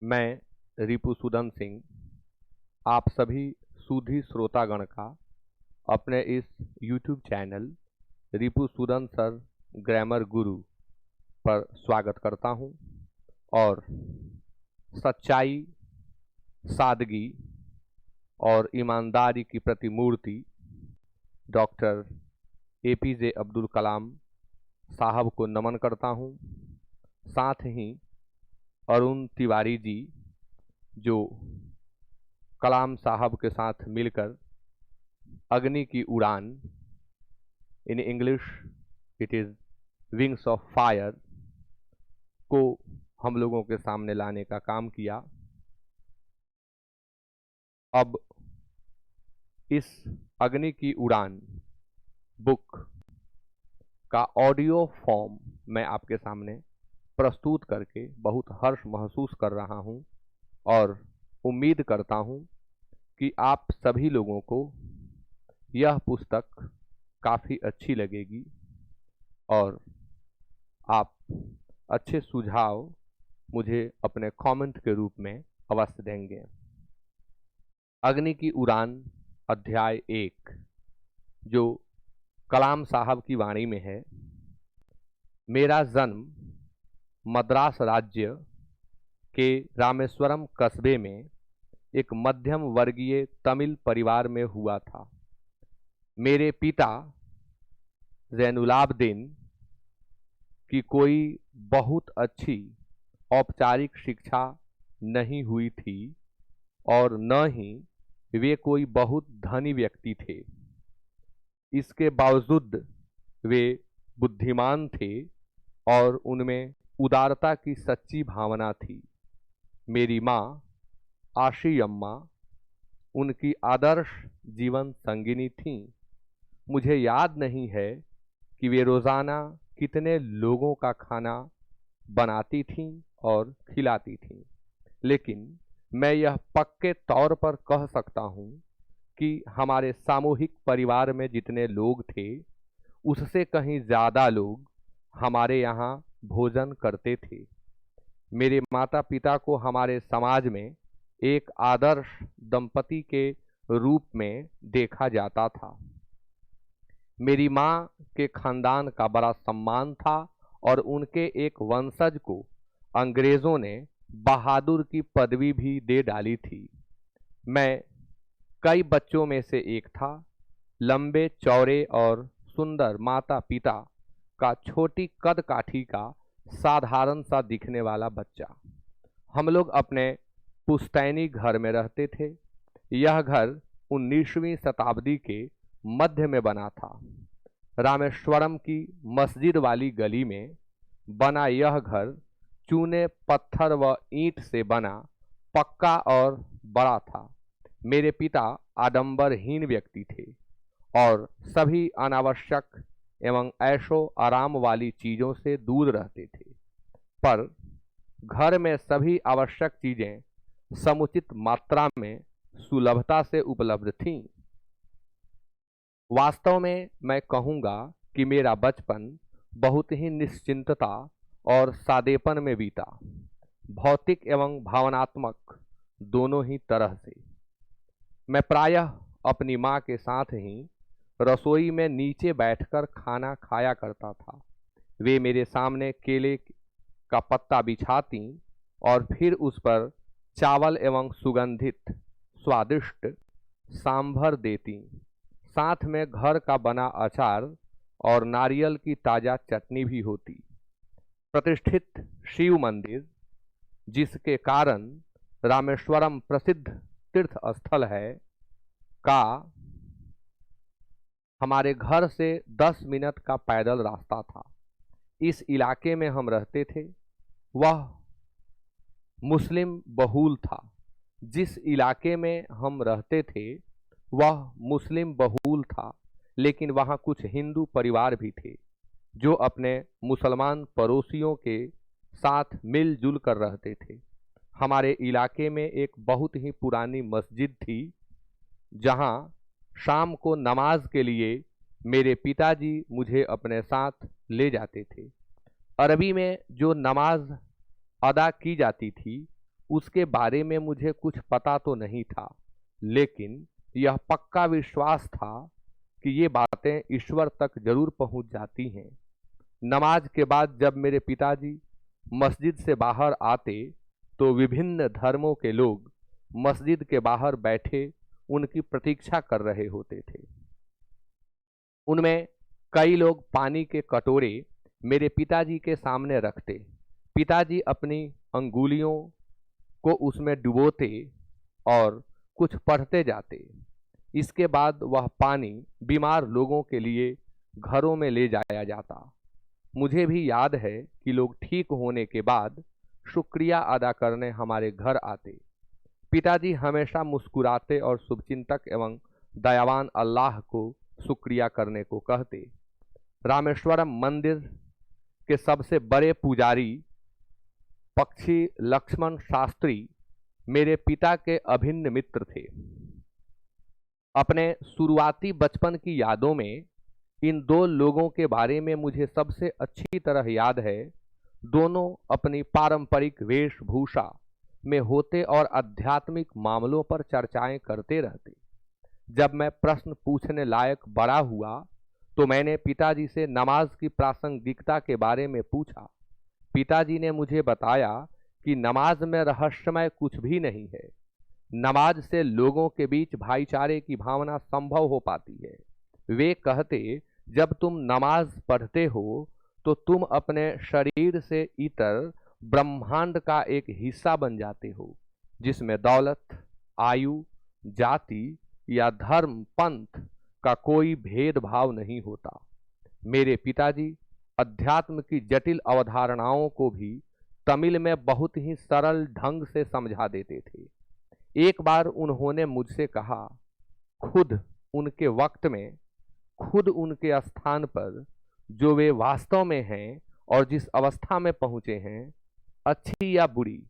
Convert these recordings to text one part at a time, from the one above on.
मैं रिपुसूदन सिंह आप सभी सुधी श्रोतागण का अपने इस YouTube channel Ripusudan sir grammar गुरु पर स्वागत करता हूं और सच्चाई, सादगी और ईमानदारी की प्रतिमूर्ति डॉक्टर APJ अब्दुल कलाम साहब को नमन करता हूं। साथ ही अरुण तिवारी जी जो कलाम साहब के साथ मिलकर अग्नि की उड़ान, in English it is wings of fire, को हम लोगों के सामने लाने का काम किया। अब इस अग्नि की उड़ान बुक का ऑडियो फॉर्म मैं आपके सामने प्रस्तुत करके बहुत हर्ष महसूस कर रहा हूं और उम्मीद करता हूं कि आप सभी लोगों को यह पुस्तक काफ़ी अच्छी लगेगी और आप अच्छे सुझाव मुझे अपने कमेंट के रूप में अवश्य देंगे। अग्नि की उड़ान अध्याय 1 जो कलाम साहब की वाणी में है। मेरा जन्म मद्रास राज्य के रामेश्वरम कस्बे में एक मध्यम वर्गीय तमिल परिवार में हुआ था। मेरे पिता जैनुलाब्दीन की कोई बहुत अच्छी औपचारिक शिक्षा नहीं हुई थी और न ही वे कोई बहुत धनी व्यक्ति थे। इसके बावजूद वे बुद्धिमान थे और उनमें उदारता की सच्ची भावना थी। मेरी माँ आशी अम्मा उनकी आदर्श जीवन संगिनी थीं। मुझे याद नहीं है कि वे रोज़ाना कितने लोगों का खाना बनाती थीं और खिलाती थीं, लेकिन मैं यह पक्के तौर पर कह सकता हूँ कि हमारे सामूहिक परिवार में जितने लोग थे उससे कहीं ज़्यादा लोग हमारे यहाँ भोजन करते थे। मेरे माता पिता को हमारे समाज में एक आदर्श दंपति के रूप में देखा जाता था। मेरी माँ के खानदान का बड़ा सम्मान था और उनके एक वंशज को अंग्रेज़ों ने बहादुर की पदवी भी दे डाली थी। मैं कई बच्चों में से एक था, लंबे चौड़े और सुंदर माता पिता का छोटी कद काठी का साधारण सा दिखने वाला बच्चा। हम लोग अपने पुश्तैनी घर में रहते थे। यह घर 19वीं शताब्दी के मध्य में बना था। रामेश्वरम की मस्जिद वाली गली में बना यह घर चूने पत्थर व ईंट से बना, पक्का और बड़ा था। मेरे पिता आडंबरहीन व्यक्ति थे और सभी अनावश्यक एवं ऐशो आराम वाली चीज़ों से दूर रहते थे, पर घर में सभी आवश्यक चीज़ें समुचित मात्रा में सुलभता से उपलब्ध थीं। वास्तव में मैं कहूँगा कि मेरा बचपन बहुत ही निश्चिंतता और सादेपन में बीता, भौतिक एवं भावनात्मक दोनों ही तरह से। मैं प्रायः अपनी माँ के साथ ही रसोई में नीचे बैठकर खाना खाया करता था। वे मेरे सामने केले का पत्ता बिछाती और फिर उस पर चावल एवं सुगंधित स्वादिष्ट सांभर देती। साथ में घर का बना अचार और नारियल की ताज़ा चटनी भी होती। प्रतिष्ठित शिव मंदिर, जिसके कारण रामेश्वरम प्रसिद्ध तीर्थ स्थल है, का हमारे घर से 10 मिनट का पैदल रास्ता था। इस इलाके में हम रहते थे वह मुस्लिम बहुल था। जिस इलाके में हम रहते थे वह मुस्लिम बहुल था, लेकिन वहाँ कुछ हिंदू परिवार भी थे जो अपने मुसलमान पड़ोसियों के साथ मिलजुल कर रहते थे। हमारे इलाके में एक बहुत ही पुरानी मस्जिद थी जहाँ शाम को नमाज के लिए मेरे पिताजी मुझे अपने साथ ले जाते थे। अरबी में जो नमाज अदा की जाती थी उसके बारे में मुझे कुछ पता तो नहीं था, लेकिन यह पक्का विश्वास था कि ये बातें ईश्वर तक जरूर पहुंच जाती हैं। नमाज के बाद जब मेरे पिताजी मस्जिद से बाहर आते तो विभिन्न धर्मों के लोग मस्जिद के बाहर बैठे उनकी प्रतीक्षा कर रहे होते थे। उनमें कई लोग पानी के कटोरे मेरे पिताजी के सामने रखते। पिताजी अपनी अंगुलियों को उसमें डुबोते और कुछ पढ़ते जाते। इसके बाद वह पानी बीमार लोगों के लिए घरों में ले जाया जाता। मुझे भी याद है कि लोग ठीक होने के बाद शुक्रिया अदा करने हमारे घर आते। पिताजी हमेशा मुस्कुराते और शुभचिंतक एवं दयावान अल्लाह को शुक्रिया करने को कहते। रामेश्वरम मंदिर के सबसे बड़े पुजारी पक्षी लक्ष्मण शास्त्री मेरे पिता के अभिन्न मित्र थे। अपने शुरुआती बचपन की यादों में इन दो लोगों के बारे में मुझे सबसे अच्छी तरह याद है। दोनों अपनी पारंपरिक वेशभूषा में होते और आध्यात्मिक मामलों पर चर्चाएं करते रहते। जब मैं प्रश्न पूछने लायक बड़ा हुआ तो मैंने पिताजी से नमाज की प्रासंगिकता के बारे में पूछा। पिताजी ने मुझे बताया कि नमाज में रहस्यमय कुछ भी नहीं है। नमाज से लोगों के बीच भाईचारे की भावना संभव हो पाती है। वे कहते, जब तुम नमाज पढ़ते हो तो तुम अपने शरीर से इतर ब्रह्मांड का एक हिस्सा बन जाते हो, जिसमें दौलत, आयु, जाति या धर्म, पंथ का कोई भेदभाव नहीं होता। मेरे पिताजी अध्यात्म की जटिल अवधारणाओं को भी तमिल में बहुत ही सरल ढंग से समझा देते थे। एक बार उन्होंने मुझसे कहा, खुद उनके वक्त में, खुद उनके स्थान पर जो वे वास्तव में हैं और जिस अवस्था में पहुंचे हैं, अच्छी या बुरी,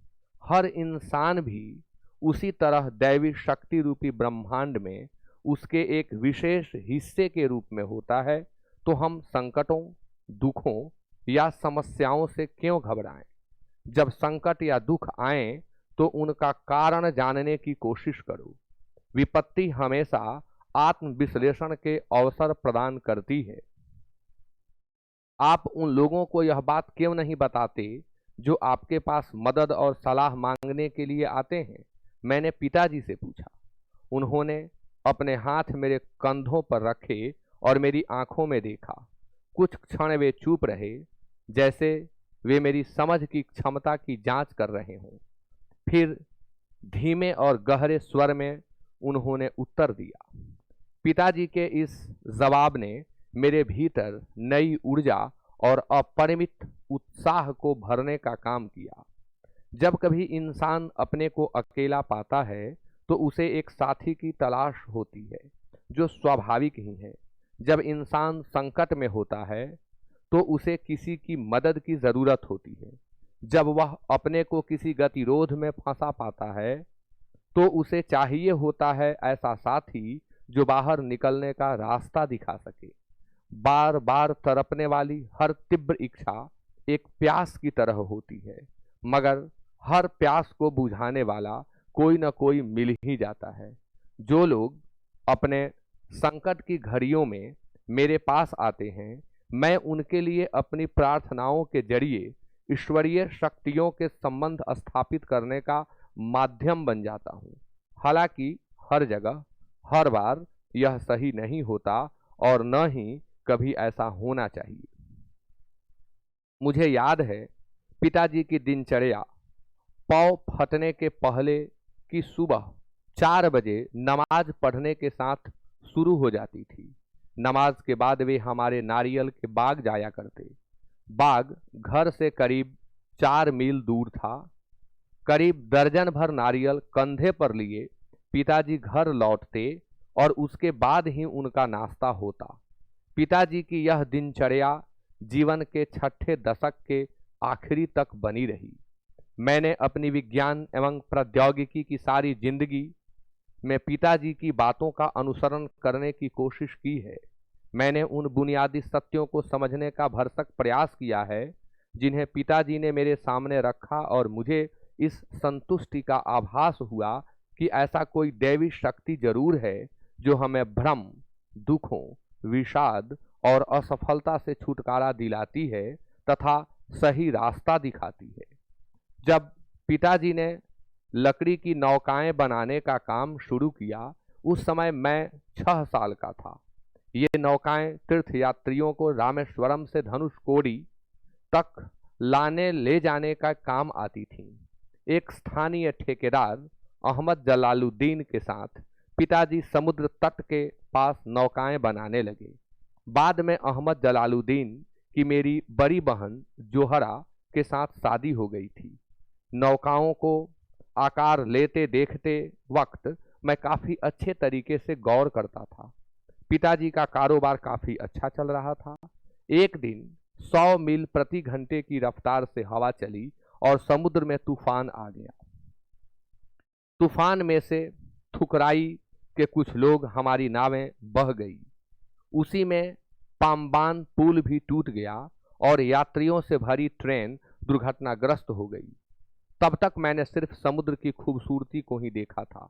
हर इंसान भी उसी तरह दैवी शक्ति रूपी ब्रह्मांड में उसके एक विशेष हिस्से के रूप में होता है। तो हम संकटों, दुखों या समस्याओं से क्यों घबराएं? जब संकट या दुख आए तो उनका कारण जानने की कोशिश करो। विपत्ति हमेशा आत्मविश्लेषण के अवसर प्रदान करती है। आप उन लोगों को यह बात क्यों नहीं बताते जो आपके पास मदद और सलाह मांगने के लिए आते हैं? मैंने पिताजी से पूछा। उन्होंने अपने हाथ मेरे कंधों पर रखे और मेरी आंखों में देखा। कुछ क्षण वे चुप रहे, जैसे वे मेरी समझ की क्षमता की जांच कर रहे हों। फिर धीमे और गहरे स्वर में उन्होंने उत्तर दिया। पिताजी के इस जवाब ने मेरे भीतर नई ऊर्जा और अपरिमित उत्साह को भरने का काम किया। जब कभी इंसान अपने को अकेला पाता है तो उसे एक साथी की तलाश होती है, जो स्वाभाविक ही है। जब इंसान संकट में होता है तो उसे किसी की मदद की जरूरत होती है। जब वह अपने को किसी गतिरोध में फंसा पाता है तो उसे चाहिए होता है ऐसा साथी जो बाहर निकलने का रास्ता दिखा सके। बार बार तड़पने वाली हर तीव्र इच्छा एक प्यास की तरह होती है, मगर हर प्यास को बुझाने वाला कोई न कोई मिल ही जाता है। जो लोग अपने संकट की घड़ियों में मेरे पास आते हैं, मैं उनके लिए अपनी प्रार्थनाओं के जरिए ईश्वरीय शक्तियों के संबंध स्थापित करने का माध्यम बन जाता हूँ। हालांकि हर जगह, हर बार यह सही नहीं होता और न ही कभी ऐसा होना चाहिए। मुझे याद है पिताजी की दिनचर्या पौ फटने के पहले की सुबह 4 बजे नमाज पढ़ने के साथ शुरू हो जाती थी। नमाज के बाद वे हमारे नारियल के बाग जाया करते। बाग घर से करीब 4 मील दूर था। करीब दर्जन भर नारियल कंधे पर लिए पिताजी घर लौटते और उसके बाद ही उनका नाश्ता होता। पिताजी की यह दिनचर्या जीवन के 6ठे दशक के आखिरी तक बनी रही। मैंने अपनी विज्ञान एवं प्रौद्योगिकी की सारी जिंदगी में पिताजी की बातों का अनुसरण करने की कोशिश की है। मैंने उन बुनियादी सत्यों को समझने का भरसक प्रयास किया है जिन्हें पिताजी ने मेरे सामने रखा और मुझे इस संतुष्टि का आभास हुआ कि ऐसा कोई दैवी शक्ति जरूर है जो हमें भ्रम, दुखों, विषाद और असफलता से छुटकारा दिलाती है तथा सही रास्ता दिखाती है। जब पिताजी ने लकड़ी की नौकाएं बनाने का काम शुरू किया, उस समय मैं 6 साल का था। ये नौकाएं तीर्थयात्रियों को रामेश्वरम से धनुषकोडी तक लाने ले जाने का काम आती थीं। एक स्थानीय ठेकेदार अहमद जलालुद्दीन के साथ पिताजी समुद्र तट के पास नौकाएं बनाने लगे। बाद में अहमद जलालुद्दीन की मेरी बड़ी बहन जोहरा के साथ शादी हो गई थी। नौकाओं को आकार लेते देखते वक्त मैं काफी अच्छे तरीके से गौर करता था। पिताजी का कारोबार काफी अच्छा चल रहा था। एक दिन 100 मील प्रति घंटे की रफ्तार से हवा चली और समुद्र में तूफान आ गया। तूफान में से थुकराई के कुछ लोग हमारी नावें बह गई। उसी में पाम्बान पुल भी टूट गया और यात्रियों से भरी ट्रेन दुर्घटनाग्रस्त हो गई। तब तक मैंने सिर्फ समुद्र की खूबसूरती को ही देखा था।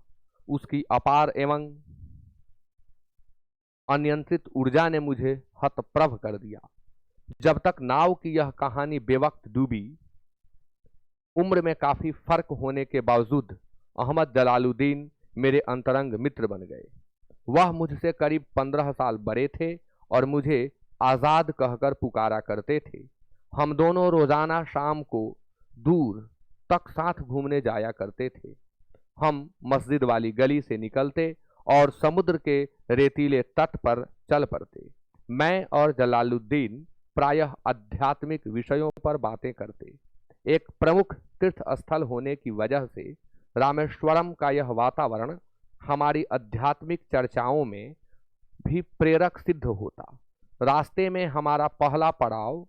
उसकी अपार एवं अनियंत्रित ऊर्जा ने मुझे हतप्रभ कर दिया। जब तक नाव की यह कहानी बेवक्त डूबी, उम्र में काफी फर्क होने के बावजूद अहमद जलालुद्दीन मेरे अंतरंग मित्र बन गए। वह मुझसे करीब 15 साल बड़े थे और मुझे आजाद कहकर पुकारा करते थे। हम दोनों रोजाना शाम को दूर तक साथ घूमने जाया करते थे। हम मस्जिद वाली गली से निकलते और समुद्र के रेतीले तट पर चल पड़ते। मैं और जलालुद्दीन प्रायः आध्यात्मिक विषयों पर बातें करते। एक प्रमुख तीर्थ स्थल होने की वजह से रामेश्वरम का यह वातावरण हमारी आध्यात्मिक चर्चाओं में भी प्रेरक सिद्ध होता। रास्ते में हमारा पहला पड़ाव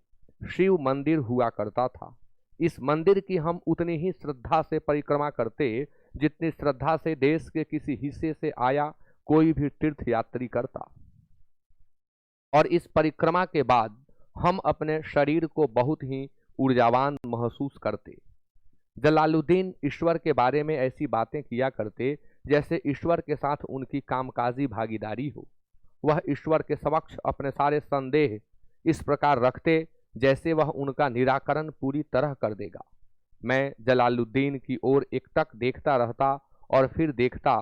शिव मंदिर हुआ करता था। इस मंदिर की हम उतनी ही श्रद्धा से परिक्रमा करते जितनी श्रद्धा से देश के किसी हिस्से से आया कोई भी तीर्थयात्री करता। और इस परिक्रमा के बाद हम अपने शरीर को बहुत ही ऊर्जावान महसूस करते। जलालुद्दीन ईश्वर के बारे में ऐसी बातें किया करते जैसे ईश्वर के साथ उनकी कामकाजी भागीदारी हो। वह ईश्वर के समक्ष अपने सारे संदेह इस प्रकार रखते जैसे वह उनका निराकरण पूरी तरह कर देगा। मैं जलालुद्दीन की ओर एकटक देखता रहता और फिर देखता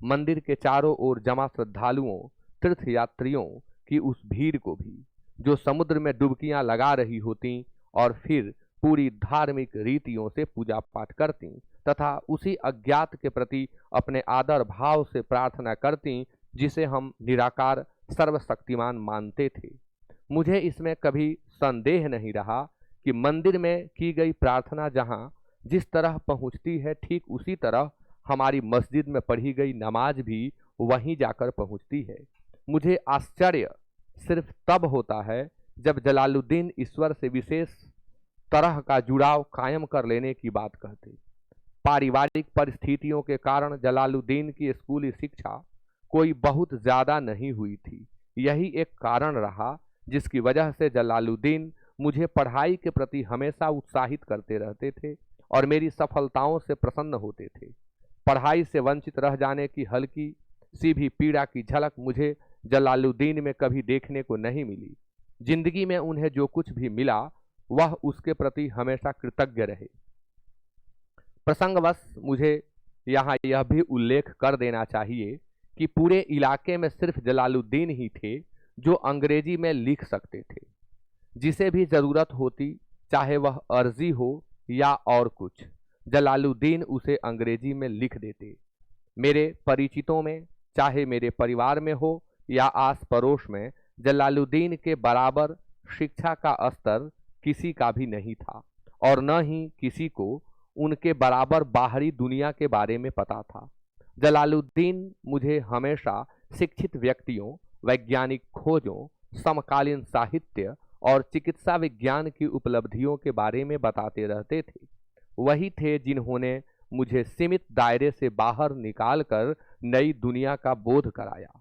मंदिर के चारों ओर जमा श्रद्धालुओं, तीर्थयात्रियों की उस भीड़ को भी, जो समुद्र में डुबकियां लगा रही होती और फिर पूरी धार्मिक रीतियों से पूजा पाठ करती तथा उसी अज्ञात के प्रति अपने आदर भाव से प्रार्थना करती जिसे हम निराकार सर्वशक्तिमान मानते थे। मुझे इसमें कभी संदेह नहीं रहा कि मंदिर में की गई प्रार्थना जहां जिस तरह पहुंचती है, ठीक उसी तरह हमारी मस्जिद में पढ़ी गई नमाज भी वहीं जाकर पहुंचती है। मुझे आश्चर्य सिर्फ तब होता है जब जलालुद्दीन ईश्वर से विशेष तरह का जुड़ाव कायम कर लेने की बात कहते। पारिवारिक परिस्थितियों के कारण जलालुद्दीन की स्कूली शिक्षा कोई बहुत ज्यादा नहीं हुई थी। यही एक कारण रहा जिसकी वजह से जलालुद्दीन मुझे पढ़ाई के प्रति हमेशा उत्साहित करते रहते थे और मेरी सफलताओं से प्रसन्न होते थे। पढ़ाई से वंचित रह जाने की हल्की सी भी पीड़ा की झलक मुझे जलालुद्दीन में कभी देखने को नहीं मिली। जिंदगी में उन्हें जो कुछ भी मिला वह उसके प्रति हमेशा कृतज्ञ रहे। प्रसंगवश मुझे यहाँ यह भी उल्लेख कर देना चाहिए कि पूरे इलाके में सिर्फ जलालुद्दीन ही थे जो अंग्रेजी में लिख सकते थे। जिसे भी जरूरत होती, चाहे वह अर्जी हो या और कुछ, जलालुद्दीन उसे अंग्रेजी में लिख देते। मेरे परिचितों में, चाहे मेरे परिवार में हो या आस पड़ोस में, जलालुद्दीन के बराबर शिक्षा का स्तर किसी का भी नहीं था और न ही किसी को उनके बराबर बाहरी दुनिया के बारे में पता था। जलालुद्दीन मुझे हमेशा शिक्षित व्यक्तियों, वैज्ञानिक खोजों, समकालीन साहित्य और चिकित्सा विज्ञान की उपलब्धियों के बारे में बताते रहते थे। वही थे जिन्होंने मुझे सीमित दायरे से बाहर निकालकर नई दुनिया का बोध कराया।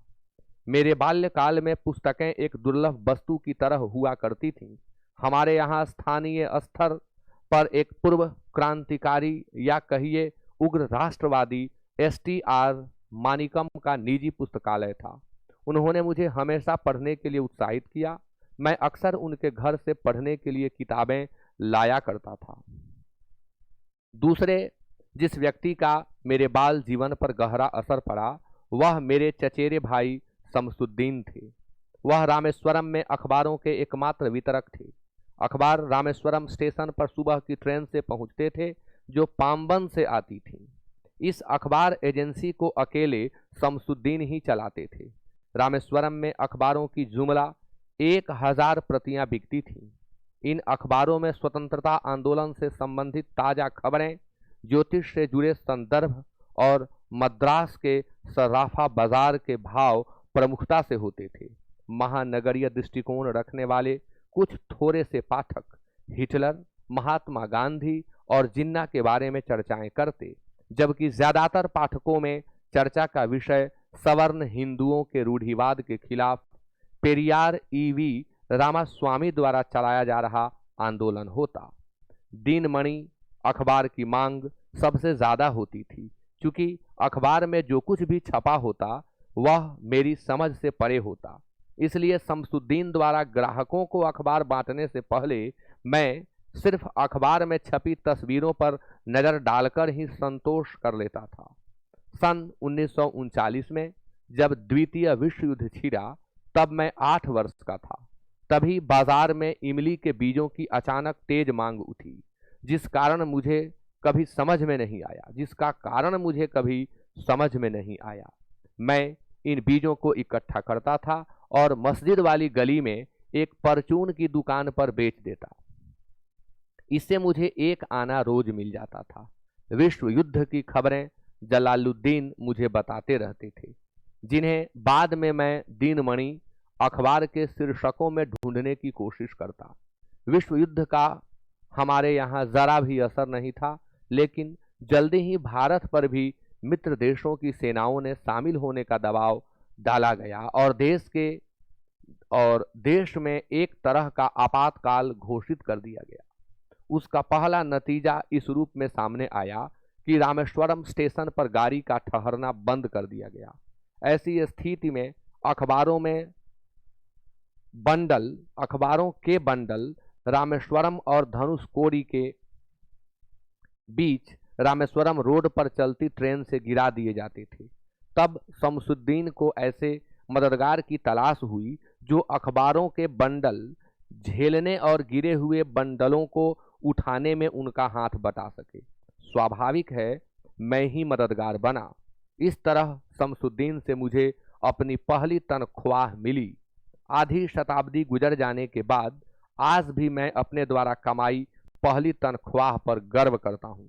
मेरे बाल्यकाल में पुस्तकें एक दुर्लभ वस्तु की तरह हुआ करती थीं। हमारे यहाँ स्थानीय स्तर पर एक पूर्व क्रांतिकारी या कहिए उग्र राष्ट्रवादी STR मानिकम का निजी पुस्तकालय था। उन्होंने मुझे हमेशा पढ़ने के लिए उत्साहित किया। मैं अक्सर उनके घर से पढ़ने के लिए किताबें लाया करता था। दूसरे जिस व्यक्ति का मेरे बाल जीवन पर गहरा असर पड़ा वह मेरे चचेरे भाई शमसुद्दीन थे। वह रामेश्वरम में अखबारों के एकमात्र वितरक थे। अखबार रामेश्वरम स्टेशन पर सुबह की ट्रेन से पहुंचते थे जो पाम्बन से आती थी। इस अखबार एजेंसी को अकेले शमसुद्दीन ही चलाते थे। रामेश्वरम में अखबारों की जुमला 1000 प्रतियां बिकती थीं। इन अखबारों में स्वतंत्रता आंदोलन से संबंधित ताजा खबरें, ज्योतिष से जुड़े संदर्भ और मद्रास के सर्राफा बाजार के भाव प्रमुखता से होते थे। महानगरीय दृष्टिकोण रखने वाले कुछ थोड़े से पाठक हिटलर, महात्मा गांधी और जिन्ना के बारे में चर्चाएं करते, जबकि ज्यादातर पाठकों में चर्चा का विषय सवर्ण हिंदुओं के रूढ़िवाद के खिलाफ पेरियार EV रामास्वामी द्वारा चलाया जा रहा आंदोलन होता। दिनमणि अखबार की मांग सबसे ज्यादा होती थी, क्योंकि अखबार में जो कुछ भी छपा होता वह मेरी समझ से परे होता। इसलिए शमसुद्दीन द्वारा ग्राहकों को अखबार बांटने से पहले मैं सिर्फ अखबार में छपी तस्वीरों पर नजर डालकर ही संतोष कर लेता था। सन 1939 में जब द्वितीय विश्व युद्ध छिड़ा तब मैं 8 वर्ष का था। तभी बाजार में इमली के बीजों की अचानक तेज मांग उठी, जिसका कारण मुझे कभी समझ में नहीं आया। मैं इन बीजों को इकट्ठा करता था और मस्जिद वाली गली में एक परचून की दुकान पर बेच देता। इससे मुझे 1 आना रोज मिल जाता था। विश्व युद्ध की खबरें जलालुद्दीन मुझे बताते रहते थे, जिन्हें बाद में मैं दिनमणि अखबार के शीर्षकों में ढूंढने की कोशिश करता। विश्व युद्ध का हमारे यहाँ जरा भी असर नहीं था, लेकिन जल्दी ही भारत पर भी मित्र देशों की सेनाओं ने शामिल होने का दबाव डाला गया और देश में एक तरह का आपातकाल घोषित कर दिया गया। उसका पहला नतीजा इस रूप में सामने आया कि रामेश्वरम स्टेशन पर गाड़ी का ठहरना बंद कर दिया गया। ऐसी स्थिति में अखबारों के बंडल रामेश्वरम और धनुषकोडी के बीच रामेश्वरम रोड पर चलती ट्रेन से गिरा दिए जाते थे। तब शमसुद्दीन को ऐसे मददगार की तलाश हुई जो अखबारों के बंडल झेलने और गिरे हुए बंडलों को उठाने में उनका हाथ बटा सके। स्वाभाविक है मैं ही मददगार बना। इस तरह शमसुद्दीन से मुझे अपनी पहली तनख्वाह मिली। आधी शताब्दी गुजर जाने के बाद आज भी मैं अपने द्वारा कमाई पहली तनख्वाह पर गर्व करता हूँ।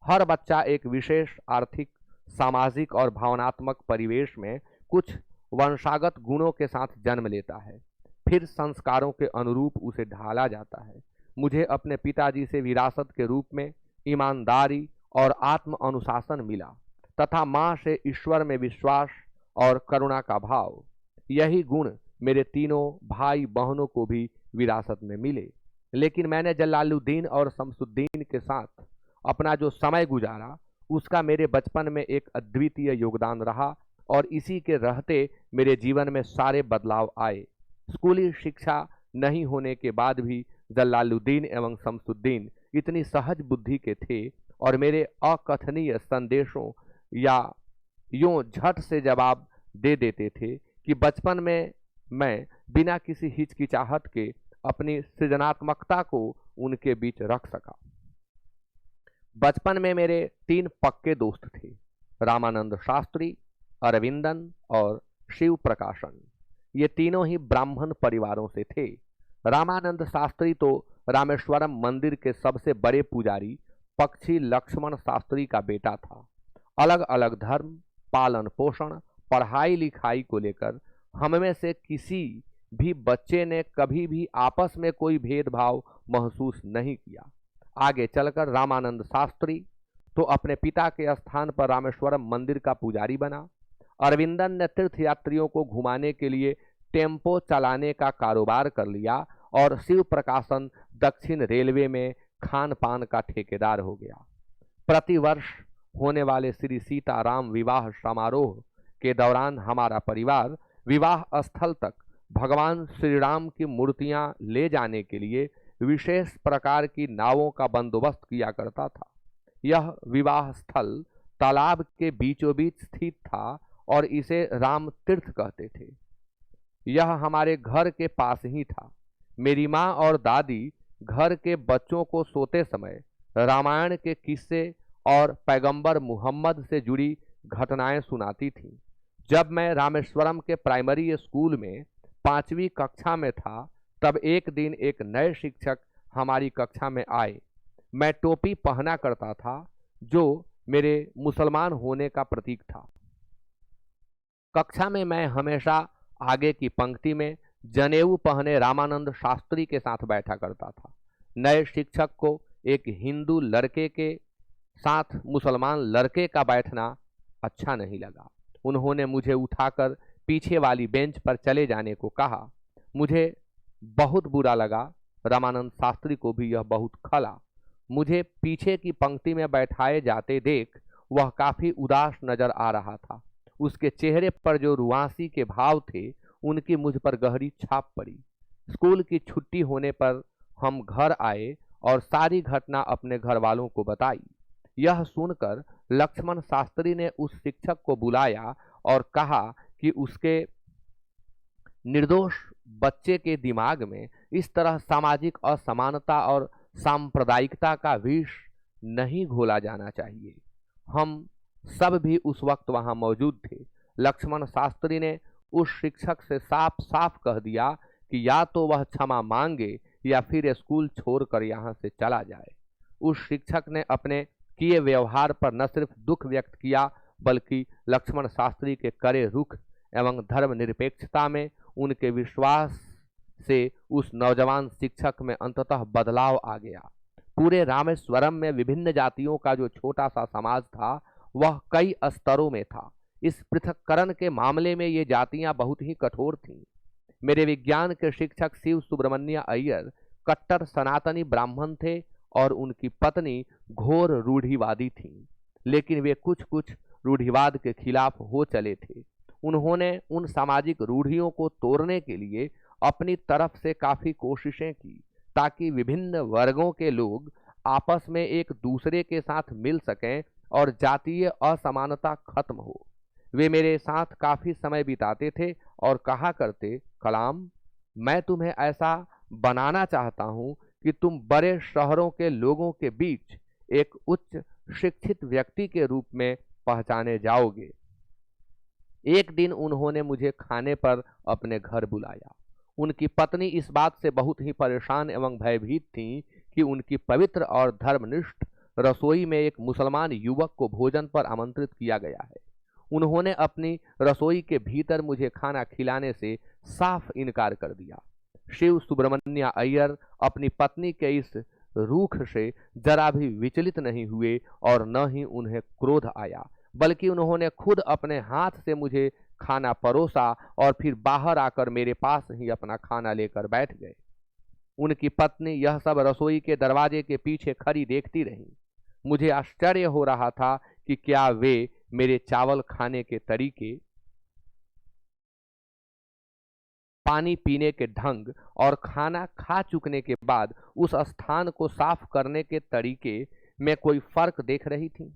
हर बच्चा एक विशेष आर्थिक, सामाजिक और भावनात्मक परिवेश में कुछ वंशागत गुणों के साथ जन्म लेता है, फिर संस्कारों के अनुरूप उसे ढाला जाता है। मुझे अपने पिताजी से विरासत के रूप में ईमानदारी और आत्म अनुशासन मिला तथा माँ से ईश्वर में विश्वास और करुणा का भाव। यही गुण मेरे तीनों भाई बहनों को भी विरासत में मिले। लेकिन मैंने जलालुद्दीन और शमसुद्दीन के साथ अपना जो समय गुजारा उसका मेरे बचपन में एक अद्वितीय योगदान रहा और इसी के रहते मेरे जीवन में सारे बदलाव आए। स्कूली शिक्षा नहीं होने के बाद भी जलालुद्दीन एवं शमसुद्दीन इतनी सहज बुद्धि के थे और मेरे अकथनीय संदेशों या यूं झट से जवाब दे देते थे कि बचपन में मैं बिना किसी हिचकिचाहट के अपनी सृजनात्मकता को उनके बीच रख सका। बचपन में मेरे 3 पक्के दोस्त थे, रामानंद शास्त्री, अरविंदन और शिव प्रकाशन। ये तीनों ही ब्राह्मण परिवारों से थे। रामानंद शास्त्री तो रामेश्वरम मंदिर के सबसे बड़े पुजारी पक्षी लक्ष्मण शास्त्री का बेटा था। अलग अलग धर्म, पालन पोषण, पढ़ाई लिखाई को लेकर हम में से किसी भी बच्चे ने कभी भी आपस में कोई भेदभाव महसूस नहीं किया। आगे चलकर रामानंद शास्त्री तो अपने पिता के स्थान पर रामेश्वरम मंदिर का पुजारी बना। अरविंदन ने तीर्थयात्रियों को घुमाने के लिए टेम्पो चलाने का कारोबार कर लिया और शिव प्रकाशन दक्षिण रेलवे में खान पान का ठेकेदार हो गया। प्रतिवर्ष होने वाले श्री सीताराम विवाह समारोह के दौरान हमारा परिवार विवाह स्थल तक भगवान श्री राम की मूर्तियां ले जाने के लिए विशेष प्रकार की नावों का बंदोबस्त किया करता था। यह विवाह स्थल तालाब के बीचों बीच स्थित था और इसे राम तीर्थ कहते थे। यह हमारे घर के पास ही था। मेरी माँ और दादी घर के बच्चों को सोते समय रामायण के किस्से और पैगंबर मुहम्मद से जुड़ी घटनाएं सुनाती थीं। जब मैं रामेश्वरम के प्राइमरी स्कूल में 5वीं कक्षा में था, तब एक दिन एक नए शिक्षक हमारी कक्षा में आए। मैं टोपी पहना करता था, जो मेरे मुसलमान होने का प्रतीक था। कक्षा में मैं हमेशा आगे की पंक्ति में जनेऊ पहने रामानंद शास्त्री के साथ बैठा करता था। नए शिक्षक को एक हिंदू लड़के के साथ मुसलमान लड़के का बैठना अच्छा नहीं लगा। उन्होंने मुझे उठाकर पीछे वाली बेंच पर चले जाने को कहा। मुझे बहुत बुरा लगा। रामानंद शास्त्री को भी यह बहुत खला। मुझे पीछे की पंक्ति में बैठाए जाते देख वह काफी उदास नजर आ रहा था। उसके चेहरे पर जो रुआंसी के भाव थे, उनकी मुझ पर गहरी छाप पड़ी। स्कूल की छुट्टी होने पर हम घर आए और सारी घटना अपने घर वालों को बताई। यह सुनकर लक्ष्मण शास्त्री ने उस शिक्षक को बुलाया और कहा कि उसके निर्दोष बच्चे के दिमाग में इस तरह सामाजिक असमानता और सांप्रदायिकता का विष नहीं घोला जाना चाहिए। हम सब भी उस वक्त वहां मौजूद थे। लक्ष्मण शास्त्री ने उस शिक्षक से साफ साफ कह दिया कि या तो वह क्षमा मांगे या फिर स्कूल छोड़कर यहाँ से चला जाए। उस शिक्षक ने अपने किए व्यवहार पर न सिर्फ दुख व्यक्त किया, बल्कि लक्ष्मण शास्त्री के कड़े रुख एवं धर्मनिरपेक्षता में उनके विश्वास से उस नौजवान शिक्षक में अंततः बदलाव आ गया। पूरे रामेश्वरम में विभिन्न जातियों का जो छोटा सा समाज था, वह कई स्तरों में था। इस पृथक्करण के मामले में ये जातियां बहुत ही कठोर थीं। मेरे विज्ञान के शिक्षक शिव सुब्रमण्य अय्यर कट्टर सनातनी ब्राह्मण थे और उनकी पत्नी घोर रूढ़िवादी थीं, लेकिन वे कुछ कुछ रूढ़िवाद के खिलाफ हो चले थे। उन्होंने उन सामाजिक रूढ़ियों को तोड़ने के लिए अपनी तरफ से काफी कोशिशें की, ताकि विभिन्न वर्गों के लोग आपस में एक दूसरे के साथ मिल सकें और जातीय असमानता खत्म हो। वे मेरे साथ काफी समय बिताते थे और कहा करते, कलाम, मैं तुम्हें ऐसा बनाना चाहता हूं कि तुम बड़े शहरों के लोगों के बीच एक उच्च शिक्षित व्यक्ति के रूप में पहचाने जाओगे। एक दिन उन्होंने मुझे खाने पर अपने घर बुलाया। उनकी पत्नी इस बात से बहुत ही परेशान एवं भयभीत थीं कि उनकी पवित्र और धर्मनिष्ठ रसोई में एक मुसलमान युवक को भोजन पर आमंत्रित किया गया है। उन्होंने अपनी रसोई के भीतर मुझे खाना खिलाने से साफ इनकार कर दिया। शिव सुब्रमण्य अय्यर अपनी पत्नी के इस रूख से जरा भी विचलित नहीं हुए और न ही उन्हें क्रोध आया, बल्कि उन्होंने खुद अपने हाथ से मुझे खाना परोसा और फिर बाहर आकर मेरे पास ही अपना खाना लेकर बैठ गए। उनकी पत्नी यह सब रसोई के दरवाजे के पीछे खड़ी देखती रही। मुझे आश्चर्य हो रहा था कि क्या वे मेरे चावल खाने के तरीके, पानी पीने के ढंग और खाना खा चुकने के बाद उस स्थान को साफ करने के तरीके में कोई फर्क देख रही थी।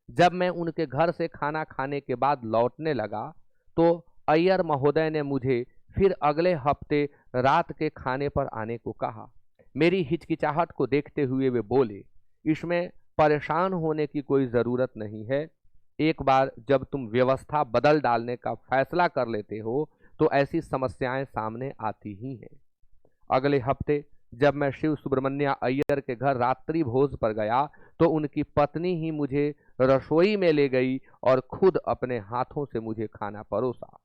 जब मैं उनके घर से खाना खाने के बाद लौटने लगा, तो अय्यर महोदय ने मुझे फिर अगले हफ्ते रात के खाने पर आने को कहा। मेरी हिचकिचाहट को देखते हुए वे बोले, इसमें परेशान होने की कोई ज़रूरत नहीं है। एक बार जब तुम व्यवस्था बदल डालने का फैसला कर लेते हो, तो ऐसी समस्याएं सामने आती ही हैं। अगले हफ्ते जब मैं शिव सुब्रमण्य अय्यर के घर रात्रि भोज पर गया, तो उनकी पत्नी ही मुझे रसोई में ले गई और खुद अपने हाथों से मुझे खाना परोसा।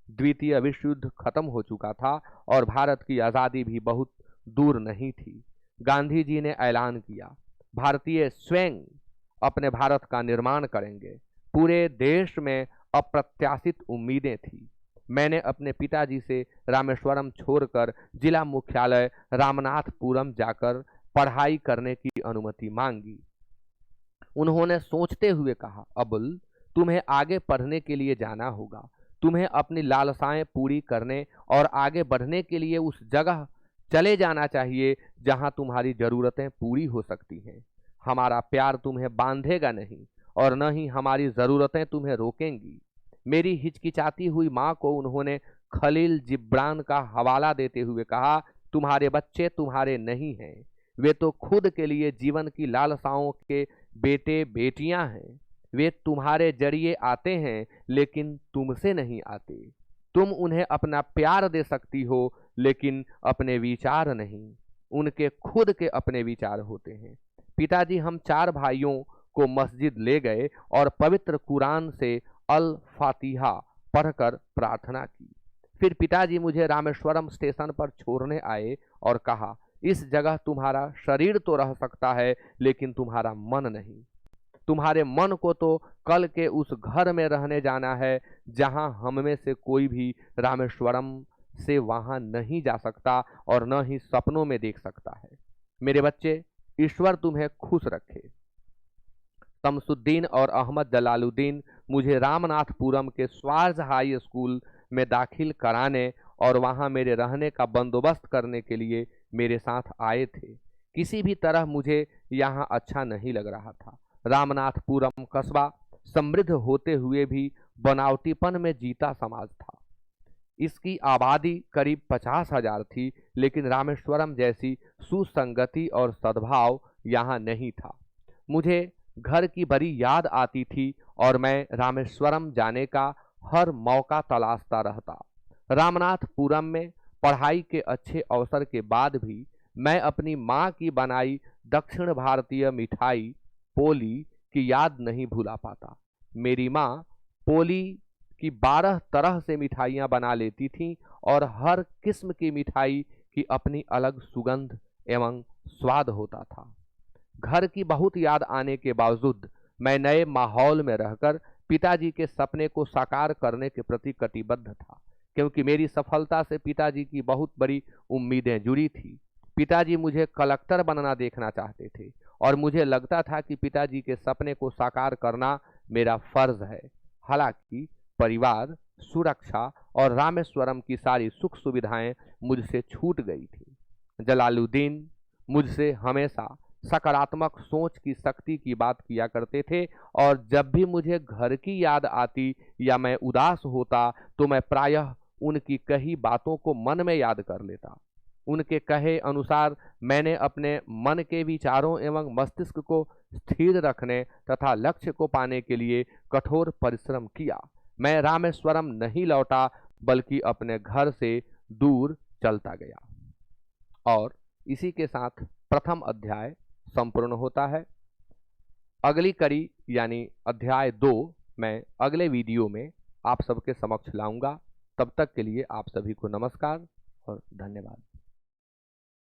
द्वितीय विश्व युद्ध खत्म हो चुका था और भारत की आज़ादी भी बहुत दूर नहीं थी। गांधी जी ने ऐलान किया, भारतीय स्वयं अपने भारत का निर्माण करेंगे। पूरे देश में अप्रत्याशित उम्मीदें थी। मैंने अपने पिताजी से रामेश्वरम छोड़कर जिला मुख्यालय रामनाथपुरम जाकर पढ़ाई करने की अनुमति मांगी। उन्होंने सोचते हुए कहा, अबुल, तुम्हें आगे पढ़ने के लिए जाना होगा। तुम्हें अपनी लालसाएं पूरी करने और आगे बढ़ने के लिए उस जगह चले जाना चाहिए जहां तुम्हारी जरूरतें पूरी हो सकती हैं। हमारा प्यार तुम्हें बांधेगा नहीं और न ही हमारी जरूरतें तुम्हें रोकेंगी। मेरी हिचकिचाती हुई माँ को उन्होंने खलील जिब्रान का हवाला देते हुए कहा, तुम्हारे बच्चे तुम्हारे नहीं हैं, वे तो खुद के लिए जीवन की लालसाओं के बेटे बेटियां हैं। वे तुम्हारे जरिए आते हैं लेकिन तुमसे नहीं आते। तुम उन्हें अपना प्यार दे सकती हो लेकिन अपने विचार नहीं। उनके खुद के अपने विचार होते हैं। पिताजी हम 4 भाइयों को मस्जिद ले गए और पवित्र कुरान से अल फातिहा पढ़कर प्रार्थना की। फिर पिताजी मुझे रामेश्वरम स्टेशन पर छोड़ने आए और कहा, इस जगह तुम्हारा शरीर तो रह सकता है लेकिन तुम्हारा मन नहीं। तुम्हारे मन को तो कल के उस घर में रहने जाना है जहां हम में से कोई भी रामेश्वरम से वहां नहीं जा सकता और न ही सपनों में देख सकता है। मेरे बच्चे, ईश्वर तुम्हें खुश रखे। शमसुद्दीन और अहमद जलालुद्दीन मुझे रामनाथपुरम के स्वार्ज हाई स्कूल में दाखिल कराने और वहां मेरे रहने का बंदोबस्त करने के लिए मेरे साथ आए थे। किसी भी तरह मुझे यहाँ अच्छा नहीं लग रहा था। रामनाथपुरम कस्बा समृद्ध होते हुए भी बनावटीपन में जीता समाज था। इसकी आबादी करीब 50,000 थी, लेकिन रामेश्वरम जैसी सुसंगति और सद्भाव यहाँ नहीं था। मुझे घर की बड़ी याद आती थी और मैं रामेश्वरम जाने का हर मौका तलाशता रहता। रामनाथपुरम में पढ़ाई के अच्छे अवसर के बाद भी मैं अपनी माँ की बनाई दक्षिण भारतीय मिठाई पोली की याद नहीं भुला पाता। मेरी माँ पोली की 12 तरह से मिठाइयाँ बना लेती थीं और हर किस्म की मिठाई की अपनी अलग सुगंध एवं स्वाद होता था। घर की बहुत याद आने के बावजूद मैं नए माहौल में रहकर पिताजी के सपने को साकार करने के प्रति कटिबद्ध था, क्योंकि मेरी सफलता से पिताजी की बहुत बड़ी उम्मीदें जुड़ी थी। पिताजी मुझे कलेक्टर बनना देखना चाहते थे और मुझे लगता था कि पिताजी के सपने को साकार करना मेरा फर्ज है। हालांकि परिवार, सुरक्षा और रामेश्वरम की सारी सुख सुविधाएं मुझसे छूट गई थी। जलालुद्दीन मुझसे हमेशा सकारात्मक सोच की शक्ति की बात किया करते थे और जब भी मुझे घर की याद आती या मैं उदास होता तो मैं प्रायः उनकी कही बातों को मन में याद कर लेता। उनके कहे अनुसार मैंने अपने मन के विचारों एवं मस्तिष्क को स्थिर रखने तथा लक्ष्य को पाने के लिए कठोर परिश्रम किया। मैं रामेश्वरम नहीं लौटा बल्कि अपने घर से दूर चलता गया। और इसी के साथ प्रथम अध्याय संपूर्ण होता है। अगली कड़ी यानी अध्याय 2 मैं अगले वीडियो में आप सबके समक्ष लाऊंगा। तब तक के लिए आप सभी को नमस्कार और धन्यवाद।